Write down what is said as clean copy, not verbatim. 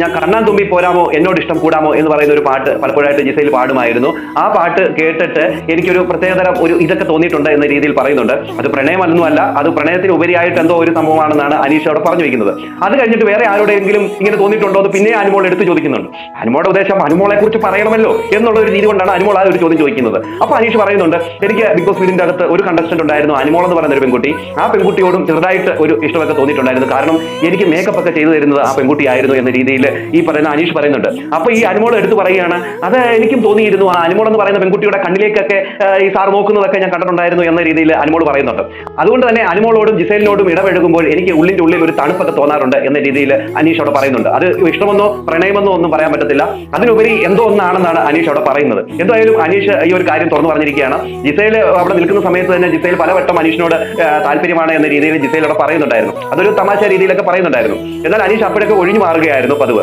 ഞാൻ കണ്ണാൻ തുമ്പി പോരാമോ എന്നോട് ഇഷ്ടം കൂടാമോ എന്ന് പറയുന്ന ഒരു പാട്ട് പലപ്പോഴായിട്ട് ജിസയിൽ പാടുമായിരുന്നു. ആ പാട്ട് കേട്ടിട്ട് എനിക്കൊരു പ്രത്യേകതരം ഒരു ഇതൊക്കെ തോന്നിയിട്ടുണ്ട് എന്ന രീതിയിൽ പറയുന്നുണ്ട്. അത് പ്രണയമൊന്നുമല്ല, അത് പ്രണയത്തിന് ഉപരിയായിട്ട് എന്തോ ഒരു സംഭവമാണെന്നാണ് അനീഷ് അവിടെ പറഞ്ഞു വെക്കുന്നത്. അത് കഴിഞ്ഞിട്ട് വേറെ ആരോടെങ്കിലും ഇങ്ങനെ തോന്നിയിട്ടുണ്ടോ എന്ന് പിന്നെ അനുമോൾ എടുത്ത് ചോദിക്കുന്നുണ്ട്. അനുമോളുടെ ഉദ്ദേശം അനുമോളെ കുറിച്ച് പറയണമല്ലോ എന്നുള്ള ഒരു രീതി കൊണ്ടാണ് അനുമോൾ ആ ഒരു ചോദ്യം ചോദിക്കുന്നത്. അപ്പൊ അനീഷ് പറയുന്നുണ്ട്, എനിക്ക് ബിഗ് ബോസ് വീടിന്റെ അകത്ത് ഒരു കണ്ടസ്റ്റന്റ് ഉണ്ടായിരുന്നു, അനുമോൾ എന്ന് പറയുന്ന ഒരു പെൺകുട്ടി. ആ പെൺകുട്ടിയോടും ചെറുതായിട്ട് ഒരു ഇഷ്ടമൊക്കെ തോന്നിയിട്ടുണ്ടായിരുന്നു. കാരണം എനിക്ക് മേക്കപ്പ് ഒക്കെ ചെയ്തു തരുന്നത് ആ പെൺകുട്ടിയായിരുന്നു എന്ന രീതിയിൽ ഈ പറയുന്ന അനീഷ് പറയുന്നുണ്ട്. അപ്പൊ ഈ അനുമോൾ എടുത്ത് പറയുകയാണ്, അത് എനിക്കും തോന്നിയിരുന്നു, ആ അനുമോൾ എന്ന് പറയുന്ന പെൺകുട്ടിയുടെ കണ്ണിലേക്കൊക്കെ ഈ സാർ നോക്കുന്നതൊക്കെ ഞാൻ കണ്ടിട്ടുണ്ടായിരുന്നു എന്ന രീതിയിൽ അനുമോൾ പറയുന്നുണ്ട്. അതുകൊണ്ട് തന്നെ അനുമോളോടും ജിസേലിനോടും ഇടപഴകുമ്പോൾ എനിക്ക് ഉള്ളിന്റെ ഉള്ളിൽ ഒരു തണുപ്പൊക്കെ തോന്നാറുണ്ട് എന്ന രീതിയിൽ അനീഷ് അവിടെ പറയുന്നുണ്ട്. അത് ഇഷ്ടമെന്നോ പ്രണയമെന്നോ ഒന്നും പറയാൻ പറ്റത്തില്ല, അതിനുപരി എന്തോ ഒന്നാണെന്നാണ് അനീഷ് അവിടെ പറയുന്നത്. എന്തായാലും അനീഷ് ഈ ഒരു കാര്യം തുറന്നു പറഞ്ഞിരിക്കുകയാണ്. ജിസേൽ അവിടെ നിൽക്കുന്ന സമയത്ത് തന്നെ ജിസേൽ പലവട്ടം അനീഷിനോട് താല്പര്യമാണ് എന്ന രീതിയിൽ ജിസേൽ അവിടെ പറയുന്നുണ്ടായിരുന്നു. അതൊരു തമാശ രീതിയിലൊക്കെ പറയുന്നുണ്ടായിരുന്നു. എന്നാൽ അനീഷ് അപ്പോഴൊക്കെ ഒഴിഞ്ഞു മാറുകയായിരുന്നു പതിവ്.